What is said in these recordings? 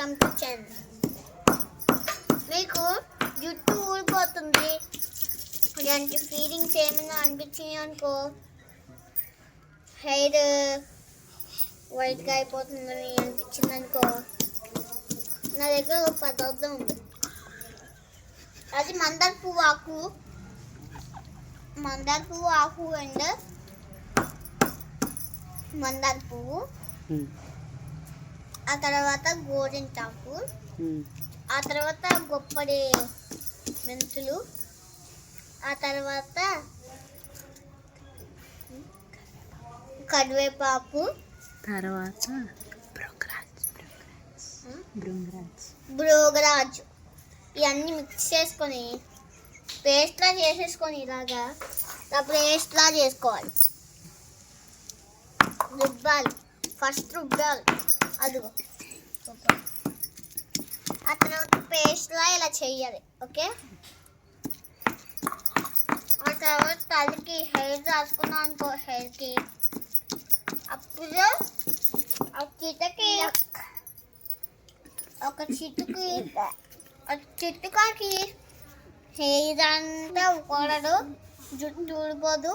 Welcome to channel. మీకు జుట్టు ఊడిపోతుంది ఇలాంటి ఫీలింగ్స్ ఏమైనా అనిపించినాయి అనుకో, హెయిర్ వైట్గా అయిపోతుందని అనిపించింది అనుకో, నా దగ్గర ఒక పదార్థం ఉంది. అది మందార పువ్వు ఆకు అండ్ మందార పువ్వు, ఆ తర్వాత గోరింటాకు, ఆ తర్వాత గొప్పడి మెంతులు, ఆ తర్వాత కరివేపాకు, తర్వాత బ్రోగరాజ్ ఇవన్నీ మిక్స్ చేసుకొని పేస్ట్లా చేసేసుకొని ఇలాగా పేస్ట్లా చేసుకోవాలి. రుబ్బాలి, ఫస్ట్ రుబ్బాలి. అదిగో ఆ తర్వాత పేస్ట్లా ఇలా చెయ్యాలి. ఓకే, ఆ తర్వాత తలకి హెయిర్ రాసుకున్నాం అనుకో, హెయిర్కి అప్పుడు ఒక చిటుకాకి హెయిర్ అంతా ఊడదు, జుట్టు ఊడిపోదు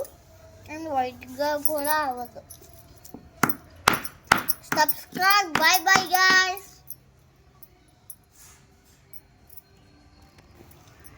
అండ్ వైట్గా కూడా అవ్వదు. సబ్స్క్రైబ్. By by guys.